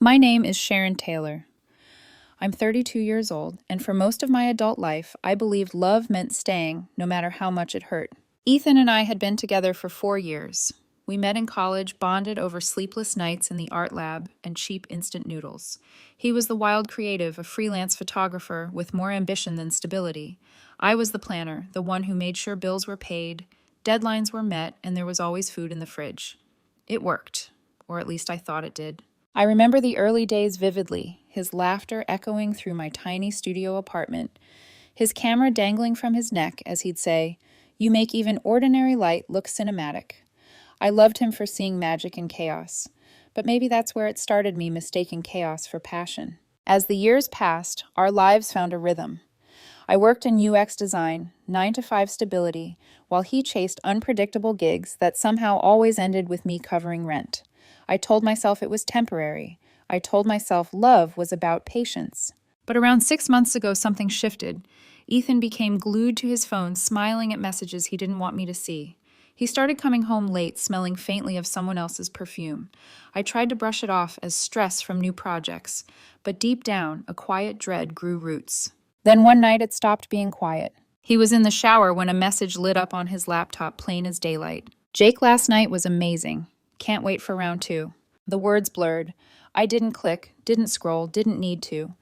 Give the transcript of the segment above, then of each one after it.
My name is Sharon Taylor. I'm 32 years old, and for most of my adult life, I believed love meant staying, no matter how much it hurt. Ethan and I had been together for 4 years. We met in college, bonded over sleepless nights in the art lab and cheap instant noodles. He was the wild creative, a freelance photographer with more ambition than stability. I was the planner, the one who made sure bills were paid, deadlines were met, and there was always food in the fridge. It worked, or at least I thought it did. I remember the early days vividly, his laughter echoing through my tiny studio apartment, his camera dangling from his neck as he'd say, "You make even ordinary light look cinematic." I loved him for seeing magic in chaos, but maybe that's where it started me mistaking chaos for passion. As the years passed, our lives found a rhythm. I worked in UX design, 9 to 5 stability, while he chased unpredictable gigs that somehow always ended with me covering rent. I told myself it was temporary. I told myself love was about patience. But around 6 months ago, something shifted. Ethan became glued to his phone, smiling at messages he didn't want me to see. He started coming home late, smelling faintly of someone else's perfume. I tried to brush it off as stress from new projects, but deep down, a quiet dread grew roots. Then one night it stopped being quiet. He was in the shower when a message lit up on his laptop, plain as daylight. "Jake last night was amazing. Can't wait for round 2. The words blurred. I didn't click, didn't scroll, didn't need to.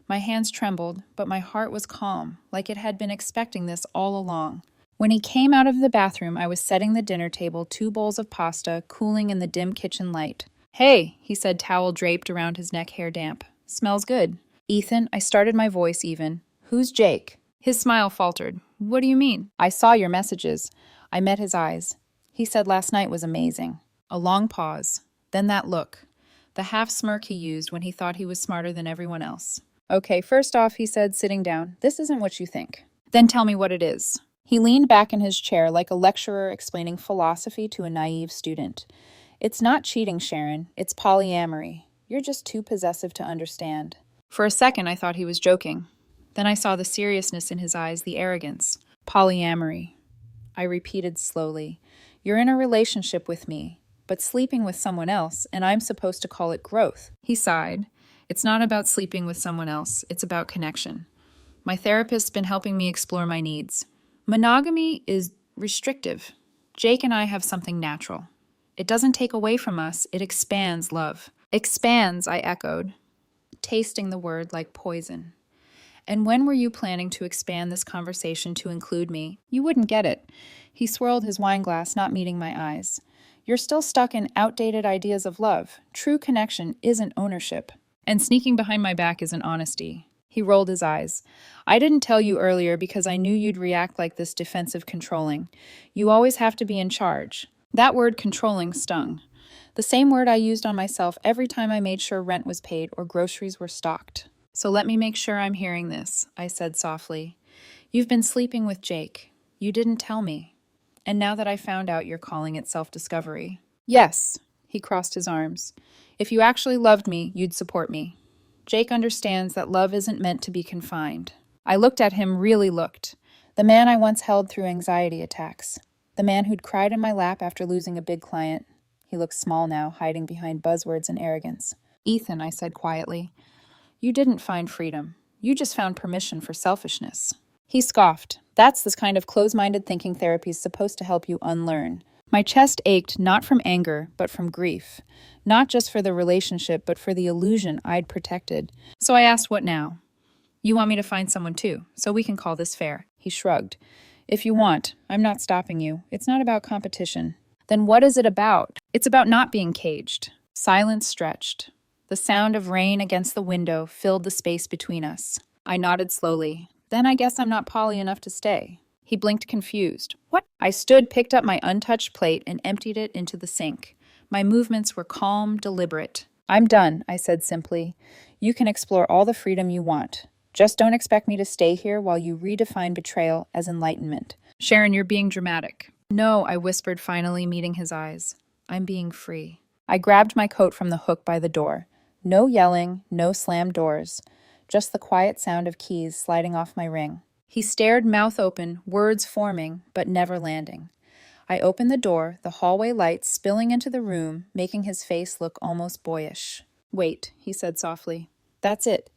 My hands trembled, but my heart was calm, like it had been expecting this all along. When he came out of the bathroom, I was setting the dinner table, 2 bowls of pasta, cooling in the dim kitchen light. "Hey," he said, towel draped around his neck, hair damp. "Smells good." "Ethan," I started my voice even. "Who's Jake?" His smile faltered. "What do you mean?" "I saw your messages." I met his eyes. He said last night was amazing. A long pause. Then that look. The half smirk he used when he thought he was smarter than everyone else. "Okay, first off," he said, sitting down, "this isn't what you think." "Then tell me what it is." He leaned back in his chair like a lecturer explaining philosophy to a naive student. "It's not cheating, Sharon. It's polyamory. You're just too possessive to understand." For a second, I thought he was joking. Then I saw the seriousness in his eyes, the arrogance. "Polyamory." I repeated slowly. "You're in a relationship with me, but sleeping with someone else, and I'm supposed to call it growth." He sighed. "It's not about sleeping with someone else. It's about connection. My therapist's been helping me explore my needs. Monogamy is restrictive. Jake and I have something natural. It doesn't take away from us, it expands love." "Expands," I echoed, tasting the word like poison. "And when were you planning to expand this conversation to include me? You wouldn't get it." He swirled his wineglass, not meeting my eyes. "You're still stuck in outdated ideas of love. True connection isn't ownership. And sneaking behind my back isn't honesty." He rolled his eyes. "I didn't tell you earlier because I knew you'd react like this, defensive, controlling. You always have to be in charge." That word controlling stung. The same word I used on myself every time I made sure rent was paid or groceries were stocked. "So let me make sure I'm hearing this," I said softly. "You've been sleeping with Jake. You didn't tell me. And now that I found out, you're calling it self-discovery." "Yes." He crossed his arms. "If you actually loved me, you'd support me. Jake understands that love isn't meant to be confined." I looked at him, really looked. The man I once held through anxiety attacks. The man who'd cried in my lap after losing a big client. He looked small now, hiding behind buzzwords and arrogance. "Ethan," I said quietly, "you didn't find freedom. You just found permission for selfishness." He scoffed. "That's the kind of closed-minded thinking therapy is supposed to help you unlearn." My chest ached not from anger, but from grief. Not just for the relationship, but for the illusion I'd protected. So I asked, "What now?" "You want me to find someone too, so we can call this fair." He shrugged. "If you want. I'm not stopping you. It's not about competition." "Then what is it about?" "It's about not being caged." Silence stretched. The sound of rain against the window filled the space between us. I nodded slowly. "Then I guess I'm not poly enough to stay." He blinked confused. "What?" I stood, picked up my untouched plate, and emptied it into the sink. My movements were calm, deliberate. "I'm done," I said simply. "You can explore all the freedom you want. Just don't expect me to stay here while you redefine betrayal as enlightenment." "Sharon, you're being dramatic." "No," I whispered, finally meeting his eyes. "I'm being free." I grabbed my coat from the hook by the door. No yelling, no slammed doors. Just the quiet sound of keys sliding off my ring. He stared, mouth open, words forming, but never landing. I opened the door, the hallway light spilling into the room, making his face look almost boyish. Wait, he said softly. That's it.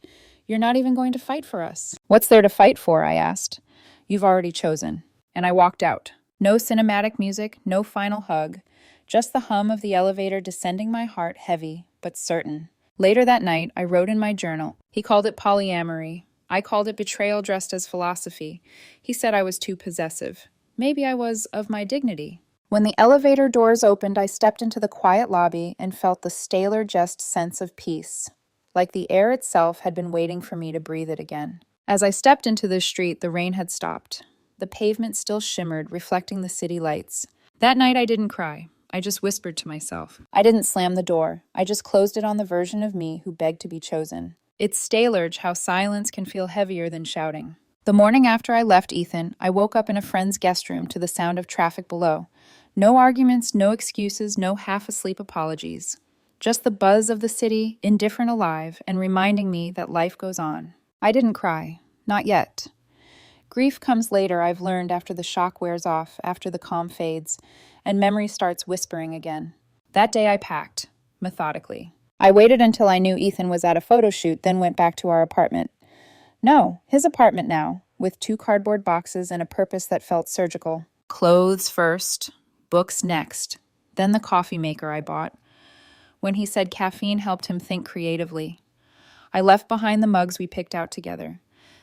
You're not even going to fight for us. What's there to fight for? I asked. You've already chosen. And I walked out. No cinematic music, no final hug, just the hum of the elevator descending my heart heavy, but certain. Later that night, I wrote in my journal. He called it polyamory. I called it betrayal dressed as philosophy. He said I was too possessive. Maybe I was of my dignity. When the elevator doors opened, I stepped into the quiet lobby and felt the staler just sense of peace, like the air itself had been waiting for me to breathe it again. As I stepped into the street, the rain had stopped. The pavement still shimmered, reflecting the city lights. That night I didn't cry. I just whispered to myself. I didn't slam the door. I just closed it on the version of me who begged to be chosen. It's Stalerge how silence can feel heavier than shouting. The morning after I left Ethan, I woke up in a friend's guest room to the sound of traffic below. No arguments, no excuses, no half-asleep apologies. Just the buzz of the city, indifferent alive, and reminding me that life goes on. I didn't cry. Not yet. Grief comes later, I've learned, after the shock wears off, after the calm fades, and memory starts whispering again. That day I packed, methodically. I waited until I knew Ethan was at a photo shoot, then went back to our apartment. No, his apartment now, with 2 cardboard boxes and a purpose that felt surgical. Clothes first, books next, then the coffee maker I bought. When he said caffeine helped him think creatively. I left behind the mugs we picked out together.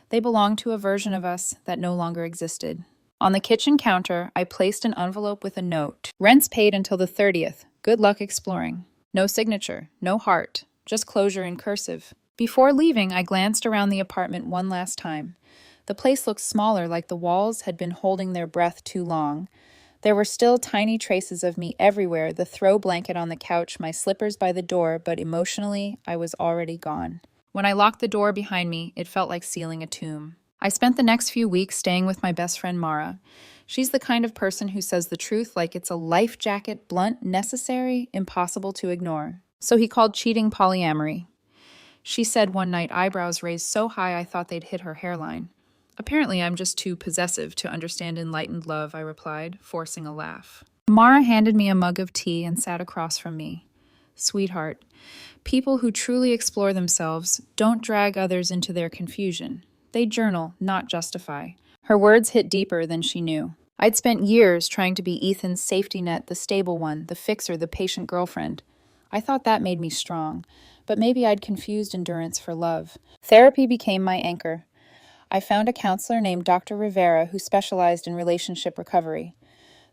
They belonged to a version of us that no longer existed. On the kitchen counter, I placed an envelope with a note. Rent's paid until the 30th. Good luck exploring. No signature, no heart, just closure in cursive. Before leaving, I glanced around the apartment one last time. The place looked smaller, like the walls had been holding their breath too long. There were still tiny traces of me everywhere, the throw blanket on the couch, my slippers by the door, but emotionally, I was already gone. When I locked the door behind me, it felt like sealing a tomb. I spent the next few weeks staying with my best friend Mara. She's the kind of person who says the truth like it's a life jacket, blunt, necessary, impossible to ignore. So he called cheating polyamory. She said one night, eyebrows raised so high I thought they'd hit her hairline. Apparently I'm just too possessive to understand enlightened love, I replied, forcing a laugh. Mara handed me a mug of tea and sat across from me. Sweetheart, people who truly explore themselves don't drag others into their confusion. They journal, not justify. Her words hit deeper than she knew. I'd spent years trying to be Ethan's safety net, the stable one, the fixer, the patient girlfriend. I thought that made me strong, but maybe I'd confused endurance for love. Therapy became my anchor. I found a counselor named Dr. Rivera who specialized in relationship recovery.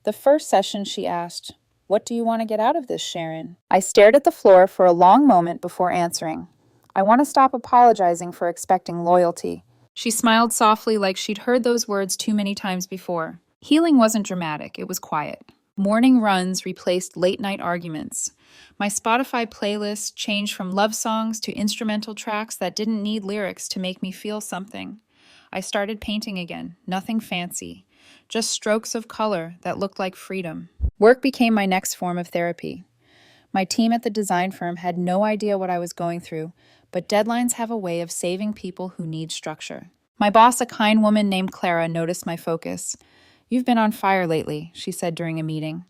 The first session she asked, "What do you want to get out of this, Sharon?" I stared at the floor for a long moment before answering. "I want to stop apologizing for expecting loyalty." She smiled softly like she'd heard those words too many times before. Healing wasn't dramatic, it was quiet. Morning runs replaced late-night arguments. My Spotify playlist changed from love songs to instrumental tracks that didn't need lyrics to make me feel something. I started painting again, nothing fancy, just strokes of color that looked like freedom. Work became my next form of therapy. My team at the design firm had no idea what I was going through, but deadlines have a way of saving people who need structure. My boss, a kind woman named Clara, noticed my focus. "You've been on fire lately," she said during a meeting.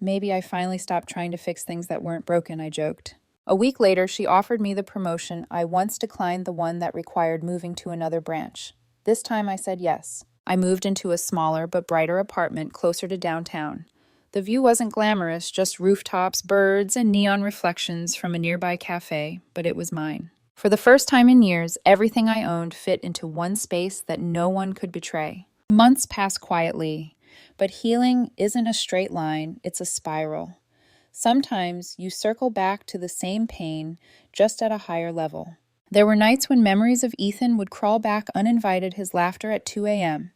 Maybe I finally stopped trying to fix things that weren't broken, I joked. A week later, she offered me the promotion I once declined, the one that required moving to another branch. This time I said yes. I moved into a smaller but brighter apartment closer to downtown. The view wasn't glamorous, just rooftops, birds, and neon reflections from a nearby cafe, but it was mine. For the first time in years, everything I owned fit into one space that no one could betray. Months passed quietly, but healing isn't a straight line, it's a spiral. Sometimes you circle back to the same pain, just at a higher level. There were nights when memories of Ethan would crawl back uninvited, his laughter at 2 a.m.,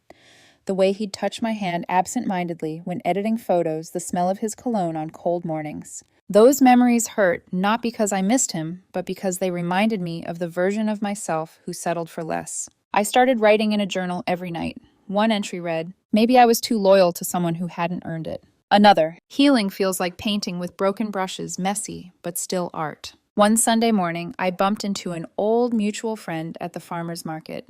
the way he'd touch my hand absent-mindedly when editing photos, the smell of his cologne on cold mornings. Those memories hurt, not because I missed him, but because they reminded me of the version of myself who settled for less. I started writing in a journal every night. One entry read, "Maybe I was too loyal to someone who hadn't earned it." Another, "Healing feels like painting with broken brushes, messy, but still art." One Sunday morning, I bumped into an old mutual friend at the farmer's market.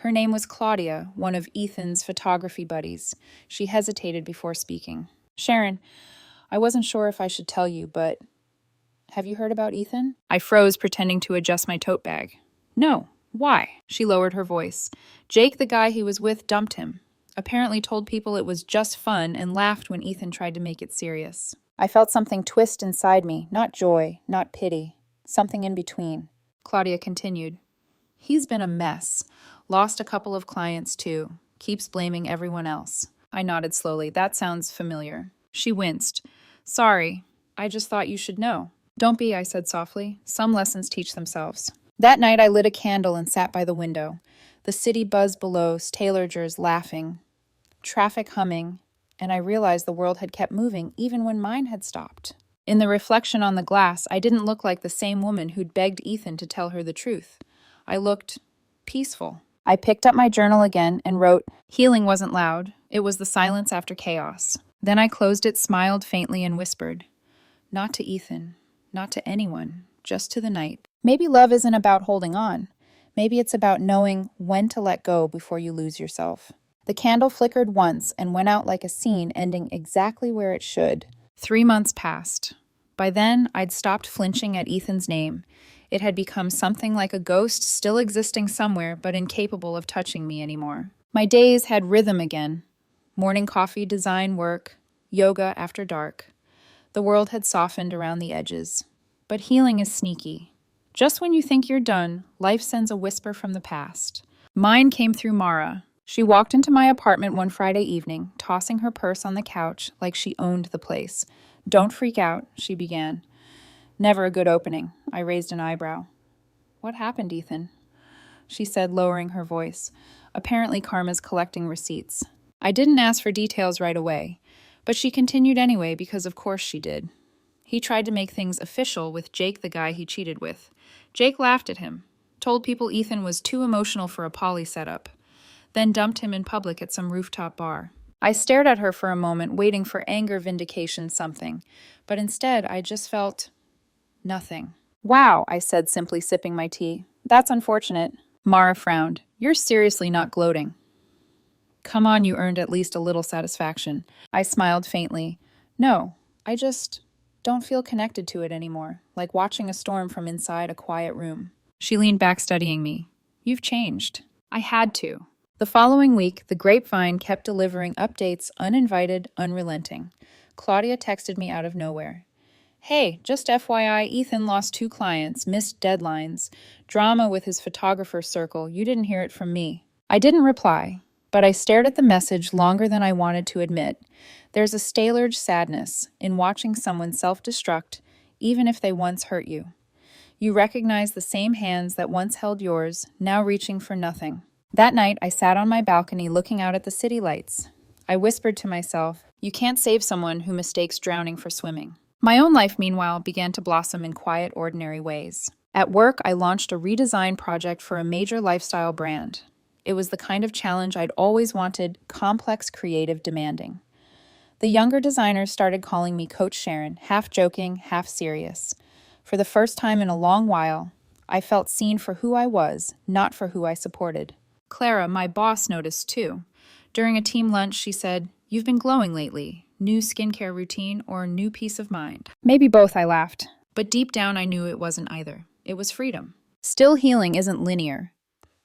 Her name was Claudia, one of Ethan's photography buddies. She hesitated before speaking. "Sharon, I wasn't sure if I should tell you, but..." Have you heard about Ethan? I froze, pretending to adjust my tote bag. No. Why? She lowered her voice. Jake, the guy he was with, dumped him. Apparently told people it was just fun and laughed when Ethan tried to make it serious. I felt something twist inside me, not joy, not pity. Something in between. Claudia continued. He's been a mess. Lost a couple of clients, too. Keeps blaming everyone else. I nodded slowly. That sounds familiar. She winced. Sorry. I just thought you should know. Don't be, I said softly. Some lessons teach themselves. That night I lit a candle and sat by the window. The city buzzed below, tailorgers laughing, traffic humming, and I realized the world had kept moving even when mine had stopped. In the reflection on the glass, I didn't look like the same woman who'd begged Ethan to tell her the truth. I looked peaceful. I picked up my journal again and wrote, Healing wasn't loud. It was the silence after chaos. Then I closed it, smiled faintly, and whispered, Not to Ethan, not to anyone, just to the night. Maybe love isn't about holding on. Maybe it's about knowing when to let go before you lose yourself. The candle flickered once and went out like a scene ending exactly where it should. 3 months passed. By then, I'd stopped flinching at Ethan's name. It had become something like a ghost still existing somewhere but incapable of touching me anymore. My days had rhythm again. Morning coffee, design work, yoga after dark. The world had softened around the edges. But healing is sneaky. Just when you think you're done, life sends a whisper from the past. Mine came through Mara. She walked into my apartment one Friday evening, tossing her purse on the couch like she owned the place. Don't freak out, she began. Never a good opening. I raised an eyebrow. What happened, Ethan? She said, lowering her voice. Apparently Karma's collecting receipts. I didn't ask for details right away, but she continued anyway because of course she did. He tried to make things official with Jake, the guy he cheated with. Jake laughed at him, told people Ethan was too emotional for a poly setup, then dumped him in public at some rooftop bar. I stared at her for a moment, waiting for anger, vindication, something, but instead I just felt nothing. Wow, I said, simply sipping my tea. That's unfortunate. Mara frowned. You're seriously not gloating. Come on, you earned at least a little satisfaction. I smiled faintly. No, I just don't feel connected to it anymore, like watching a storm from inside a quiet room. She leaned back, studying me. You've changed. I had to. The following week, the grapevine kept delivering updates, uninvited, unrelenting. Claudia texted me out of nowhere. Hey, just FYI, Ethan lost 2 clients, missed deadlines, drama with his photographer circle. You didn't hear it from me. I didn't reply, but I stared at the message longer than I wanted to admit. There's a Staylorge sadness in watching someone self-destruct, even if they once hurt you. You recognize the same hands that once held yours, now reaching for nothing. That night, I sat on my balcony looking out at the city lights. I whispered to myself, you can't save someone who mistakes drowning for swimming. My own life, meanwhile, began to blossom in quiet, ordinary ways. At work, I launched a redesign project for a major lifestyle brand. It was the kind of challenge I'd always wanted, complex, creative, demanding. The younger designers started calling me Coach Sharon, half joking, half serious. For the first time in a long while, I felt seen for who I was, not for who I supported. Clara, my boss, noticed too. During a team lunch, she said, You've been glowing lately. New skincare routine or new peace of mind? Maybe both, I laughed. But deep down, I knew it wasn't either. It was freedom. Still, healing isn't linear.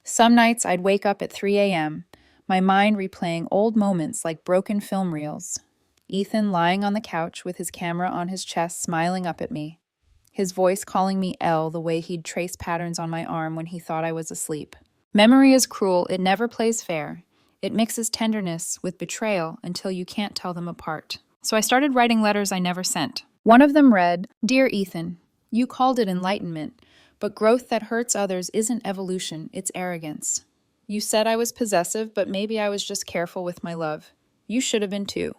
Some nights I'd wake up at 3 a.m., my mind replaying old moments like broken film reels. Ethan lying on the couch with his camera on his chest, smiling up at me. His voice calling me Elle the way he'd trace patterns on my arm when he thought I was asleep. Memory is cruel. It never plays fair. It mixes tenderness with betrayal until you can't tell them apart. So I started writing letters I never sent. One of them read, Dear Ethan, you called it enlightenment, but growth that hurts others isn't evolution, it's arrogance. You said I was possessive, but maybe I was just careful with my love. You should have been too.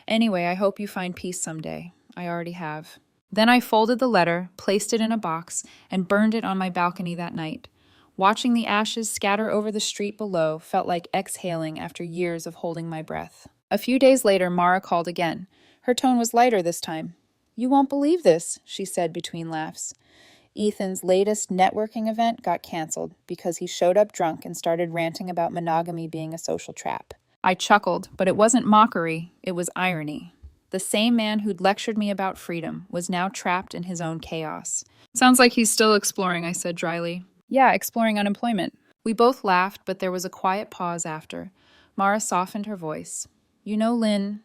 Anyway, I hope you find peace someday. I already have. Then I folded the letter, placed it in a box, and burned it on my balcony that night. Watching the ashes scatter over the street below felt like exhaling after years of holding my breath. A few days later, Mara called again. Her tone was lighter this time. You won't believe this, she said between laughs. Ethan's latest networking event got canceled because he showed up drunk and started ranting about monogamy being a social trap. I chuckled, but it wasn't mockery, it was irony. The same man who'd lectured me about freedom was now trapped in his own chaos. Sounds like he's still exploring, I said dryly. Yeah, exploring unemployment. We both laughed, but there was a quiet pause after. Mara softened her voice. You know, Lynn,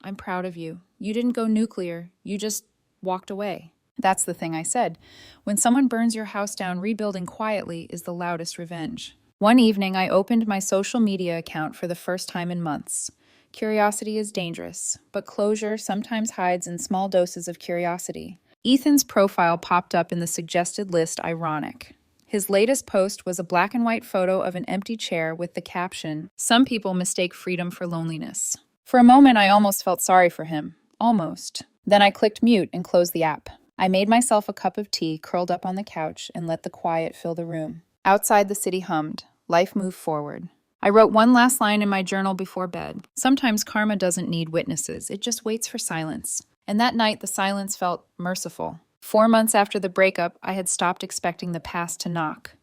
I'm proud of you. You didn't go nuclear. You just walked away. That's the thing I said. When someone burns your house down, rebuilding quietly is the loudest revenge. One evening, I opened my social media account for the first time in months. Curiosity is dangerous, but closure sometimes hides in small doses of curiosity. Ethan's profile popped up in the suggested list, ironic. His latest post was a black and white photo of an empty chair with the caption, "Some people mistake freedom for loneliness." For a moment, I almost felt sorry for him. Almost. Then I clicked mute and closed the app. I made myself a cup of tea, curled up on the couch, and let the quiet fill the room. Outside, the city hummed. Life moved forward. I wrote one last line in my journal before bed. Sometimes karma doesn't need witnesses. It just waits for silence. And that night, the silence felt merciful. 4 months after the breakup, I had stopped expecting the past to knock.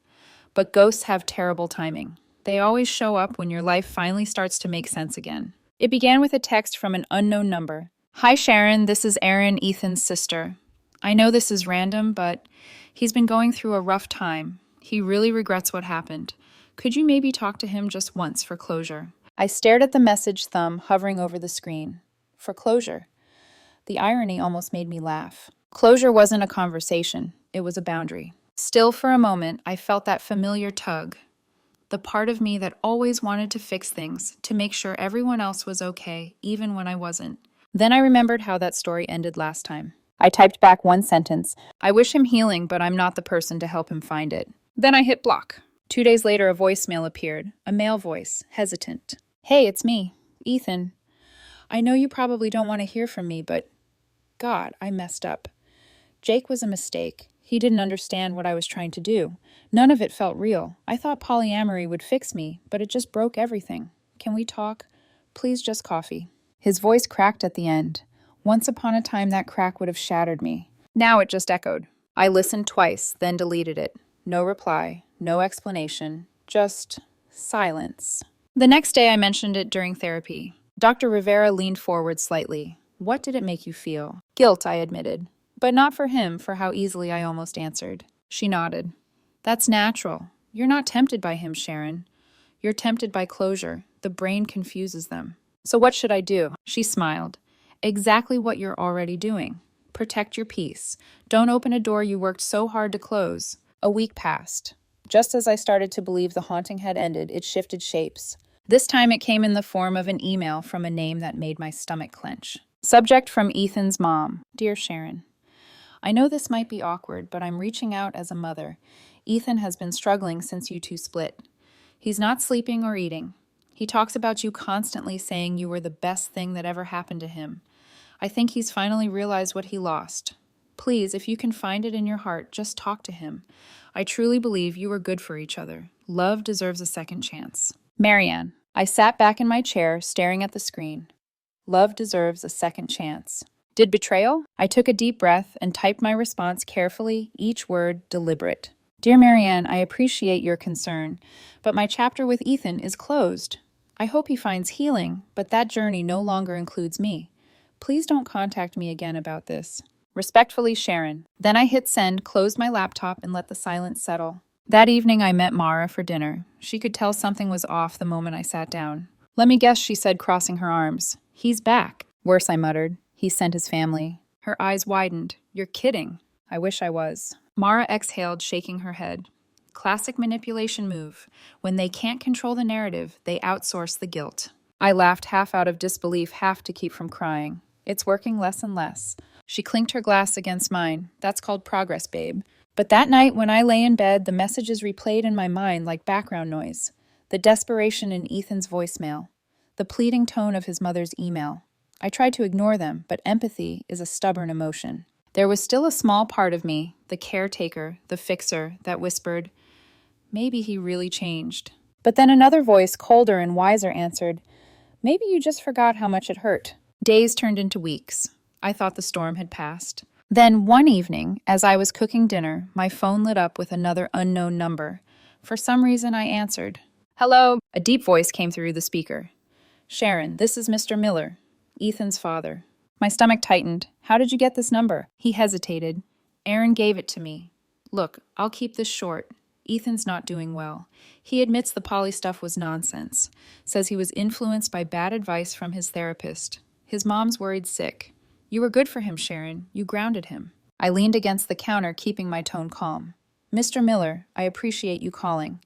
But ghosts have terrible timing. They always show up when your life finally starts to make sense again. It began with a text from an unknown number. Hi Sharon, this is Erin, Ethan's sister. I know this is random, but he's been going through a rough time. He really regrets what happened. Could you maybe talk to him just once for closure? I stared at the message thumb hovering over the screen. For closure. The irony almost made me laugh. Closure wasn't a conversation. It was a boundary. Still for a moment, I felt that familiar tug. The part of me that always wanted to fix things, to make sure everyone else was okay, even when I wasn't. Then I remembered how that story ended last time. I typed back one sentence. I wish him healing, but I'm not the person to help him find it. Then I hit block. 2 days later, a voicemail appeared. A male voice, hesitant. Hey, it's me, Ethan. I know you probably don't want to hear from me, but God, I messed up. Jake was a mistake. He didn't understand what I was trying to do. None of it felt real. I thought polyamory would fix me, but it just broke everything. Can we talk? Please, just coffee. His voice cracked at the end. Once upon a time, that crack would have shattered me. Now it just echoed. I listened twice, then deleted it. No reply, no explanation, just silence. The next day, I mentioned it during therapy. Dr. Rivera leaned forward slightly. What did it make you feel? Guilt, I admitted. But not for him, for how easily I almost answered. She nodded. That's natural. You're not tempted by him, Sharon. You're tempted by closure. The brain confuses them. So what should I do? She smiled. Exactly what you're already doing. Protect your peace. Don't open a door you worked so hard to close. A week passed. Just as I started to believe the haunting had ended, it shifted shapes. This time it came in the form of an email from a name that made my stomach clench. Subject from Ethan's mom. Dear Sharon, I know this might be awkward, but I'm reaching out as a mother. Ethan has been struggling since you two split. He's not sleeping or eating. He talks about you constantly, saying you were the best thing that ever happened to him. I think he's finally realized what he lost. Please, if you can find it in your heart, just talk to him. I truly believe you are good for each other. Love deserves a second chance. Marianne. I sat back in my chair, staring at the screen. Love deserves a second chance. Did betrayal? I took a deep breath and typed my response carefully, each word deliberate. Dear Marianne, I appreciate your concern, but my chapter with Ethan is closed. I hope he finds healing, but that journey no longer includes me. Please don't contact me again about this. Respectfully, Sharon. Then I hit send, closed my laptop, and let the silence settle. That evening, I met Mara for dinner. She could tell something was off the moment I sat down. Let me guess, she said, crossing her arms. He's back. Worse, I muttered. He sent his family. Her eyes widened. You're kidding. I wish I was. Mara exhaled, shaking her head. Classic manipulation move. When they can't control the narrative, they outsource the guilt. I laughed, half out of disbelief, half to keep from crying. It's working less and less. She clinked her glass against mine. That's called progress, babe. But that night, when I lay in bed, the messages replayed in my mind like background noise. The desperation in Ethan's voicemail. The pleading tone of his mother's email. I tried to ignore them, but empathy is a stubborn emotion. There was still a small part of me, the caretaker, the fixer, that whispered, maybe he really changed. But then another voice, colder and wiser, answered, maybe you just forgot how much it hurt. Days turned into weeks. I thought the storm had passed. Then one evening, as I was cooking dinner, my phone lit up with another unknown number. For some reason, I answered. Hello. A deep voice came through the speaker. Sharon, this is Mr. Miller, Ethan's father. My stomach tightened. How did you get this number? He hesitated. Aaron gave it to me. Look, I'll keep this short. Ethan's not doing well. He admits the poly stuff was nonsense. Says he was influenced by bad advice from his therapist. His mom's worried sick. You were good for him, Sharon. You grounded him. I leaned against the counter, keeping my tone calm. Mr. Miller, I appreciate you calling,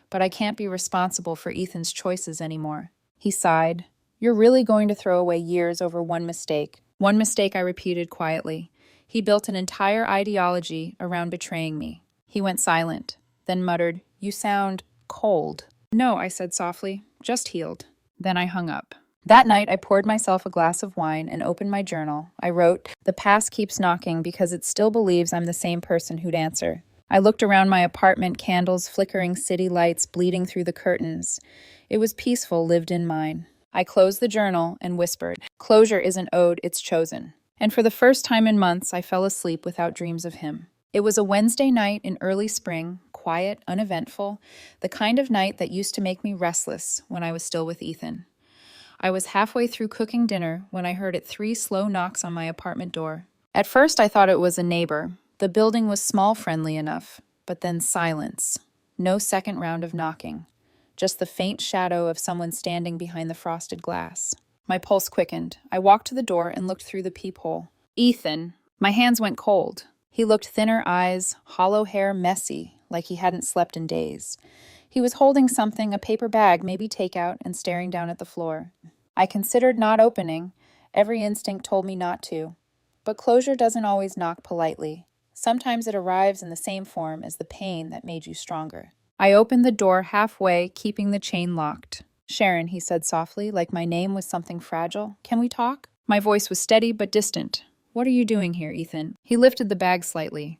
but I can't be responsible for Ethan's choices anymore. He sighed. You're really going to throw away years over one mistake. One mistake, I repeated quietly. He built an entire ideology around betraying me. He went silent, then muttered, You sound cold. No, I said softly, just healed. Then I hung up. That night, I poured myself a glass of wine and opened my journal. I wrote, The past keeps knocking because it still believes I'm the same person who'd answer. I looked around my apartment, candles, flickering city lights bleeding through the curtains. It was peaceful, lived in mine. I closed the journal and whispered, Closure isn't owed, it's chosen. And for the first time in months, I fell asleep without dreams of him. It was a Wednesday night in early spring, quiet, uneventful, the kind of night that used to make me restless when I was still with Ethan. I was halfway through cooking dinner when I heard 3 slow knocks on my apartment door. At first, I thought it was a neighbor. The building was small, friendly enough, but then silence. No second round of knocking. Just the faint shadow of someone standing behind the frosted glass. My pulse quickened. I walked to the door and looked through the peephole. Ethan. My hands went cold. He looked thinner eyes, hollow hair messy, like he hadn't slept in days. He was holding something, a paper bag, maybe takeout, and staring down at the floor. I considered not opening. Every instinct told me not to. But closure doesn't always knock politely. Sometimes it arrives in the same form as the pain that made you stronger. I opened the door halfway, keeping the chain locked. Sharon, he said softly, like my name was something fragile. Can we talk? My voice was steady but distant. What are you doing here, Ethan? He lifted the bag slightly.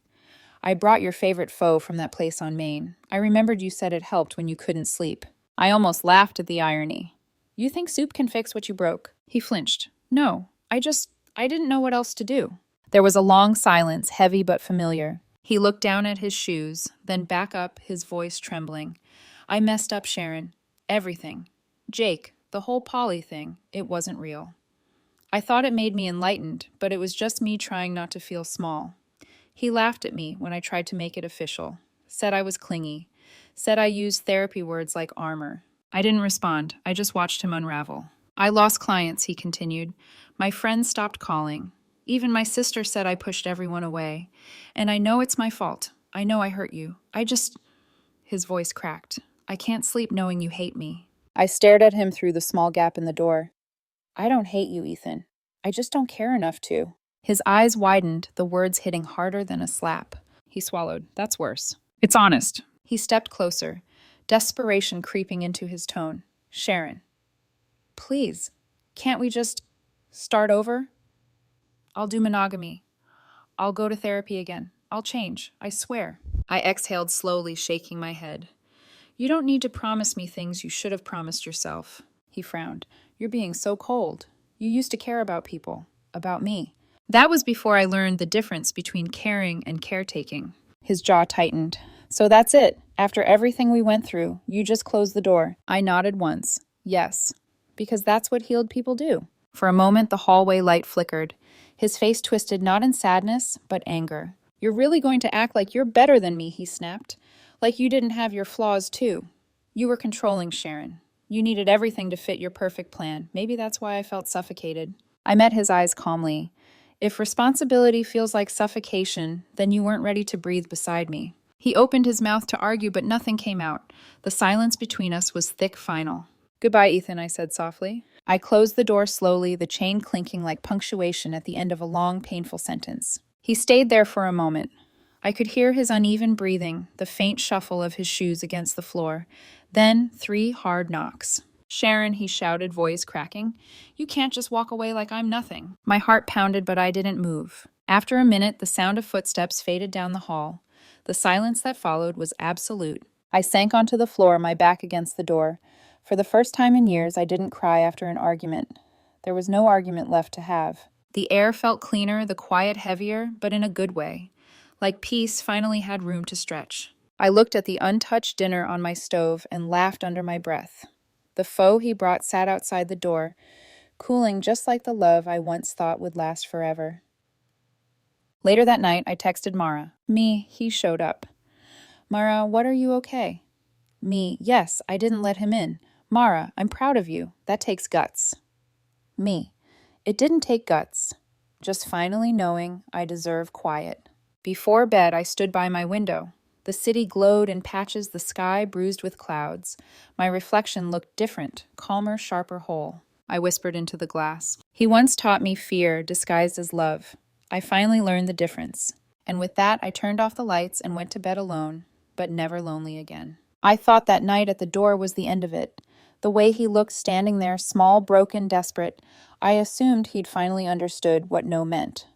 I brought your favorite pho from that place on Main. I remembered you said it helped when you couldn't sleep. I almost laughed at the irony. You think soup can fix what you broke? He flinched. No, I didn't know what else to do. There was a long silence, heavy but familiar. He looked down at his shoes, then back up, his voice trembling. I messed up, Sharon. Everything. Jake, the whole Polly thing, it wasn't real. I thought it made me enlightened, but it was just me trying not to feel small. He laughed at me when I tried to make it official, said I was clingy, said I used therapy words like armor. I didn't respond. I just watched him unravel. I lost clients, he continued. My friends stopped calling. Even my sister said I pushed everyone away. And I know it's my fault. I know I hurt you. His voice cracked. I can't sleep knowing you hate me. I stared at him through the small gap in the door. I don't hate you, Ethan. I just don't care enough to. His eyes widened, the words hitting harder than a slap. He swallowed. That's worse. It's honest. He stepped closer, desperation creeping into his tone. Sharon, please, can't we just start over? I'll do monogamy. I'll go to therapy again. I'll change. I swear. I exhaled slowly, shaking my head. You don't need to promise me things you should have promised yourself. He frowned. You're being so cold. You used to care about people. About me. That was before I learned the difference between caring and caretaking. His jaw tightened. So that's it. After everything we went through, you just closed the door. I nodded once. Yes. Because that's what healed people do. For a moment, the hallway light flickered. His face twisted not in sadness, but anger. You're really going to act like you're better than me, he snapped. Like you didn't have your flaws, too. You were controlling, Sharon. You needed everything to fit your perfect plan. Maybe that's why I felt suffocated. I met his eyes calmly. If responsibility feels like suffocation, then you weren't ready to breathe beside me. He opened his mouth to argue, but nothing came out. The silence between us was thick, final. Goodbye, Ethan, I said softly. I closed the door slowly, the chain clinking like punctuation at the end of a long, painful sentence. He stayed there for a moment. I could hear his uneven breathing, the faint shuffle of his shoes against the floor. Then 3 hard knocks. Sharon, he shouted, voice cracking. You can't just walk away like I'm nothing. My heart pounded, but I didn't move. After a minute, the sound of footsteps faded down the hall. The silence that followed was absolute. I sank onto the floor, my back against the door. For the first time in years, I didn't cry after an argument. There was no argument left to have. The air felt cleaner, the quiet heavier, but in a good way. Like peace finally had room to stretch. I looked at the untouched dinner on my stove and laughed under my breath. The pho he brought sat outside the door, cooling just like the love I once thought would last forever. Later that night, I texted Mara. Me, he showed up. Mara, what, are you okay? Me, yes, I didn't let him in. Mara, I'm proud of you. That takes guts. Me, it didn't take guts. Just finally knowing I deserve quiet. Before bed, I stood by my window. The city glowed in patches, the sky bruised with clouds. My reflection looked different, calmer, sharper whole. I whispered into the glass. He once taught me fear disguised as love. I finally learned the difference. And with that, I turned off the lights and went to bed alone, but never lonely again. I thought that night at the door was the end of it. The way he looked standing there, small, broken, desperate, I assumed he'd finally understood what no meant.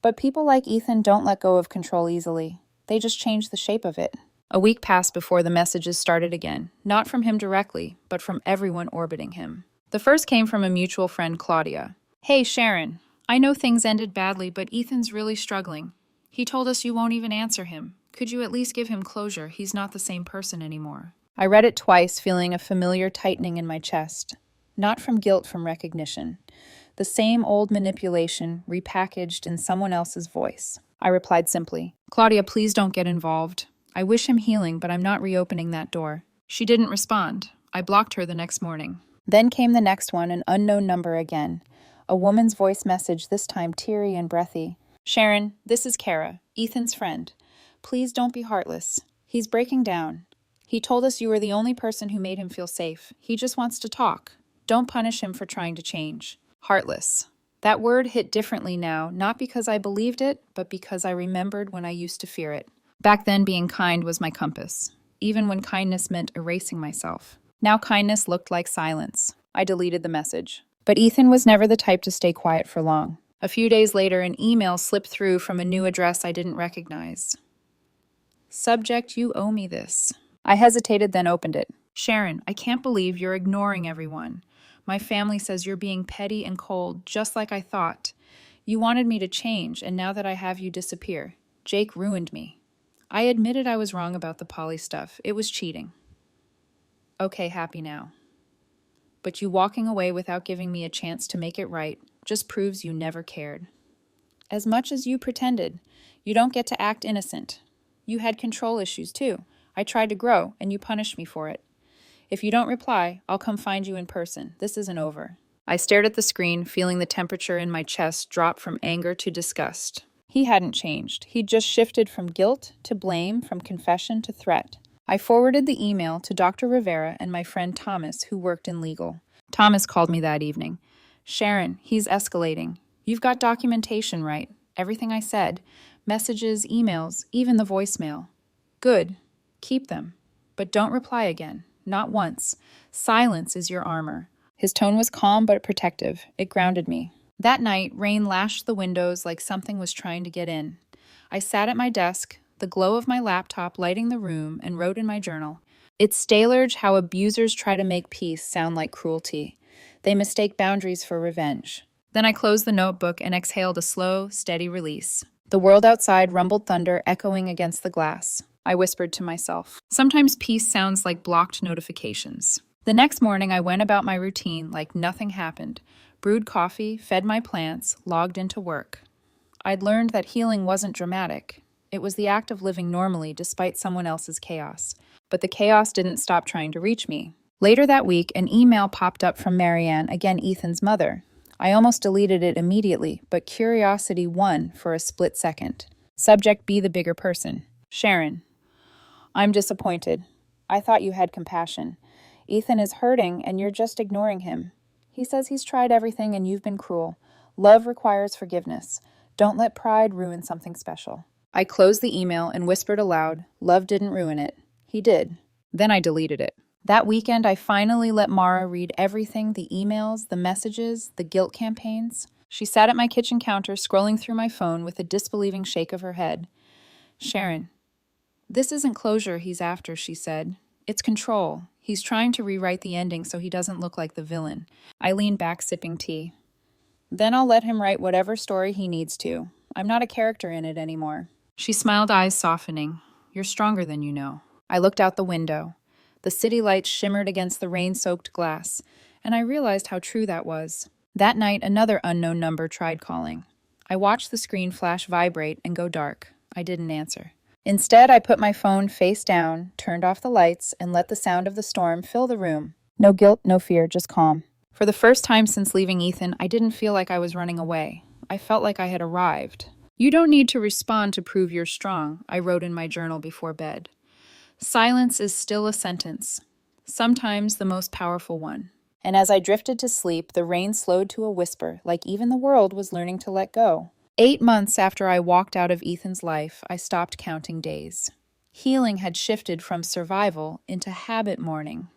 But people like Ethan don't let go of control easily. They just change the shape of it. A week passed before the messages started again, not from him directly, but from everyone orbiting him. The first came from a mutual friend, Claudia. Hey, Sharon, I know things ended badly, but Ethan's really struggling. He told us you won't even answer him. Could you at least give him closure? He's not the same person anymore. I read it twice, feeling a familiar tightening in my chest. Not from guilt, from recognition. The same old manipulation, repackaged in someone else's voice. I replied simply, Claudia, please don't get involved. I wish him healing, but I'm not reopening that door. She didn't respond. I blocked her the next morning. Then came the next one, an unknown number again. A woman's voice message, this time teary and breathy. Sharon, this is Kara, Ethan's friend. Please don't be heartless. He's breaking down. He told us you were the only person who made him feel safe. He just wants to talk. Don't punish him for trying to change. Heartless. That word hit differently now, not because I believed it, but because I remembered when I used to fear it. Back then, being kind was my compass, even when kindness meant erasing myself. Now kindness looked like silence. I deleted the message. But Ethan was never the type to stay quiet for long. A few days later, an email slipped through from a new address I didn't recognize. Subject, you owe me this. I hesitated, then opened it. Sharon, I can't believe you're ignoring everyone. My family says you're being petty and cold, just like I thought. You wanted me to change, and now that I have you disappear. Jake ruined me. I admitted I was wrong about the poly stuff. It was cheating. Okay, happy now. But you walking away without giving me a chance to make it right just proves you never cared. As much as you pretended, you don't get to act innocent. You had control issues too. I tried to grow, and you punished me for it. If you don't reply, I'll come find you in person. This isn't over. I stared at the screen, feeling the temperature in my chest drop from anger to disgust. He hadn't changed. He'd just shifted from guilt to blame, from confession to threat. I forwarded the email to Dr. Rivera and my friend Thomas, who worked in legal. Thomas called me that evening. Sharon, he's escalating. You've got documentation, right? Everything I said. Messages, emails, even the voicemail. Good. Keep them. But don't reply again. Not once. Silence is your armor. His tone was calm but protective. It grounded me. That night, rain lashed the windows like something was trying to get in. I sat at my desk, the glow of my laptop lighting the room, and wrote in my journal. It's Stalerge how abusers try to make peace sound like cruelty. They mistake boundaries for revenge. Then I closed the notebook and exhaled a slow, steady release. The world outside rumbled thunder echoing against the glass. I whispered to myself. Sometimes peace sounds like blocked notifications. The next morning, I went about my routine like nothing happened. Brewed coffee, fed my plants, logged into work. I'd learned that healing wasn't dramatic. It was the act of living normally despite someone else's chaos. But the chaos didn't stop trying to reach me. Later that week, an email popped up from Marianne, again Ethan's mother. I almost deleted it immediately, but curiosity won for a split second. Subject, be the bigger person. Sharon, I'm disappointed. I thought you had compassion. Ethan is hurting, and you're just ignoring him. He says he's tried everything, and you've been cruel. Love requires forgiveness. Don't let pride ruin something special. I closed the email and whispered aloud, love didn't ruin it. He did. Then I deleted it. That weekend, I finally let Mara read everything, the emails, the messages, the guilt campaigns. She sat at my kitchen counter, scrolling through my phone with a disbelieving shake of her head. Sharon, this isn't closure he's after, she said. It's control. He's trying to rewrite the ending so he doesn't look like the villain. I leaned back, sipping tea. Then I'll let him write whatever story he needs to. I'm not a character in it anymore. She smiled, eyes softening. You're stronger than you know. I looked out the window. The city lights shimmered against the rain-soaked glass, and I realized how true that was. That night, another unknown number tried calling. I watched the screen flash vibrate and go dark. I didn't answer. Instead, I put my phone face down, turned off the lights, and let the sound of the storm fill the room. No guilt, no fear, just calm. For the first time since leaving Ethan, I didn't feel like I was running away. I felt like I had arrived. You don't need to respond to prove you're strong, I wrote in my journal before bed. Silence is still a sentence, sometimes the most powerful one. And as I drifted to sleep, the rain slowed to a whisper, like even the world was learning to let go. 8 months after I walked out of Ethan's life, I stopped counting days. Healing had shifted from survival into habit mourning.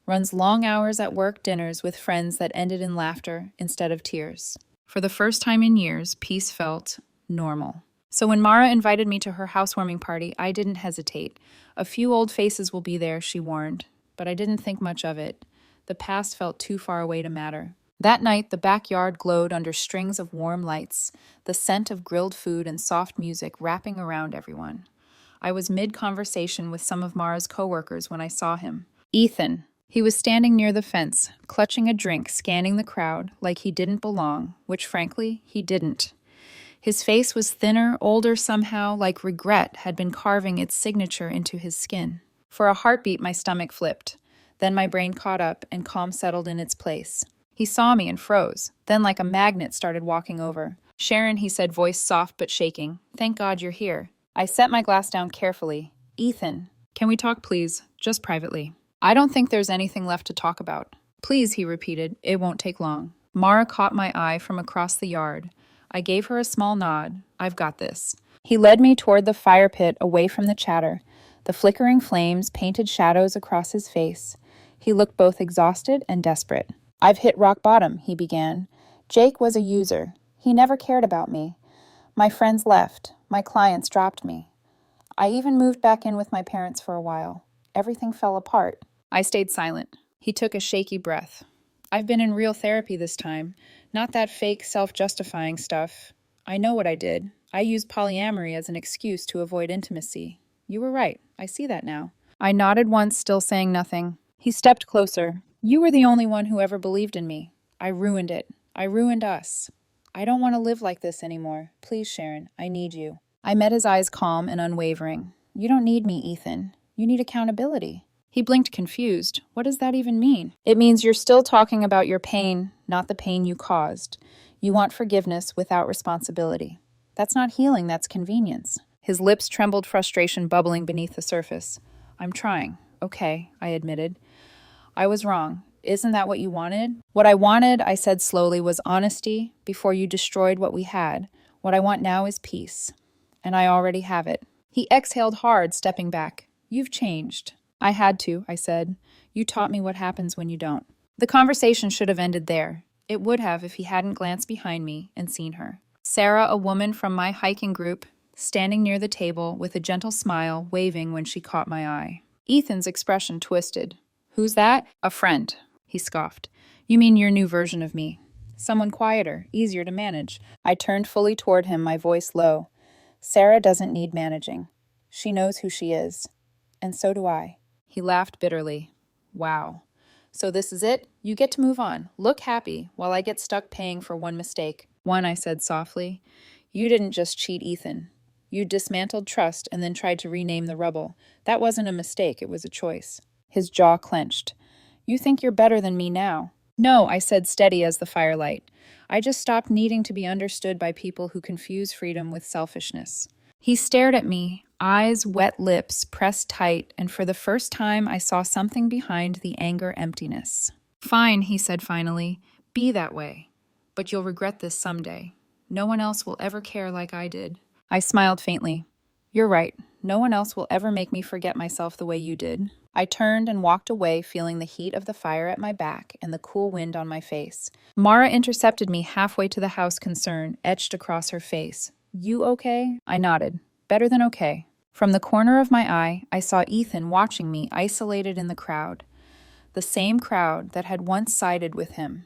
Runs long hours at work dinners with friends that ended in laughter instead of tears. For the first time in years, peace felt normal. So when Mara invited me to her housewarming party, I didn't hesitate. A few old faces will be there, she warned, but I didn't think much of it. The past felt too far away to matter. That night, the backyard glowed under strings of warm lights, the scent of grilled food and soft music wrapping around everyone. I was mid-conversation with some of Mara's coworkers when I saw him. Ethan. He was standing near the fence, clutching a drink, scanning the crowd like he didn't belong, which frankly, he didn't. His face was thinner, older somehow, like regret had been carving its signature into his skin. For a heartbeat, my stomach flipped. Then my brain caught up and calm settled in its place. He saw me and froze, then like a magnet started walking over. Sharon, he said, voice soft but shaking. Thank God you're here. I set my glass down carefully. Ethan, can we talk please? Just privately. I don't think there's anything left to talk about. Please, he repeated. It won't take long. Mara caught my eye from across the yard. I gave her a small nod. I've got this. He led me toward the fire pit away from the chatter. The flickering flames painted shadows across his face. He looked both exhausted and desperate. I've hit rock bottom, he began. Jake was a user. He never cared about me. My friends left. My clients dropped me. I even moved back in with my parents for a while. Everything fell apart. I stayed silent. He took a shaky breath. I've been in real therapy this time, not that fake self-justifying stuff. I know what I did. I used polyamory as an excuse to avoid intimacy. You were right. I see that now. I nodded once, still saying nothing. He stepped closer. You were the only one who ever believed in me. I ruined it. I ruined us. I don't want to live like this anymore. Please, Sharon, I need you. I met his eyes calm and unwavering. You don't need me, Ethan. You need accountability. He blinked confused. What does that even mean? It means you're still talking about your pain, not the pain you caused. You want forgiveness without responsibility. That's not healing, that's convenience. His lips trembled, frustration bubbling beneath the surface. I'm trying. Okay, I admitted. I was wrong. Isn't that what you wanted? What I wanted, I said slowly, was honesty before you destroyed what we had. What I want now is peace. And I already have it. He exhaled hard, stepping back. You've changed. I had to, I said. You taught me what happens when you don't. The conversation should have ended there. It would have if he hadn't glanced behind me and seen her. Sarah, a woman from my hiking group, standing near the table with a gentle smile, waving when she caught my eye. Ethan's expression twisted. Who's that? A friend, he scoffed. You mean your new version of me? Someone quieter, easier to manage. I turned fully toward him, my voice low. Sarah doesn't need managing. She knows who she is. And so do I. He laughed bitterly. Wow. So this is it? You get to move on. Look happy, while I get stuck paying for one mistake. One, I said softly. You didn't just cheat Ethan. You dismantled trust and then tried to rename the rubble. That wasn't a mistake, it was a choice. His jaw clenched. You think you're better than me now. No, I said, steady as the firelight. I just stopped needing to be understood by people who confuse freedom with selfishness. He stared at me, eyes, wet lips, pressed tight, and for the first time I saw something behind the anger emptiness. Fine, he said finally. Be that way. But you'll regret this someday. No one else will ever care like I did. I smiled faintly. You're right. No one else will ever make me forget myself the way you did. I turned and walked away, feeling the heat of the fire at my back and the cool wind on my face. Mara intercepted me halfway to the house, concern etched across her face. You okay? I nodded. Better than okay. From the corner of my eye, I saw Ethan watching me, isolated in the crowd. The same crowd that had once sided with him.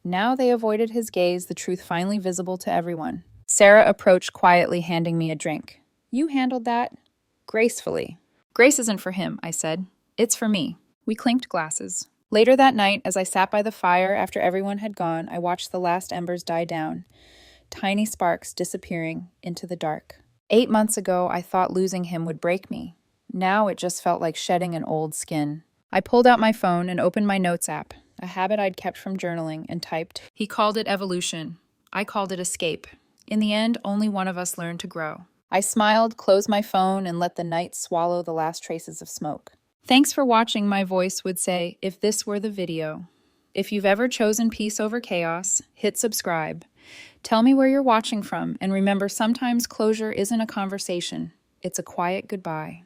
Now they avoided his gaze, the truth finally visible to everyone. Sarah approached quietly, handing me a drink. You handled that gracefully. Grace isn't for him, I said. It's for me. We clinked glasses. Later that night, as I sat by the fire after everyone had gone, I watched the last embers die down, tiny sparks disappearing into the dark. 8 months ago, I thought losing him would break me. Now it just felt like shedding an old skin. I pulled out my phone and opened my notes app, a habit I'd kept from journaling, and typed. He called it evolution. I called it escape. In the end, only one of us learned to grow. I smiled, closed my phone, and let the night swallow the last traces of smoke. Thanks for watching, my voice would say, if this were the video. If you've ever chosen peace over chaos, hit subscribe. Tell me where you're watching from, and remember, sometimes closure isn't a conversation. It's a quiet goodbye.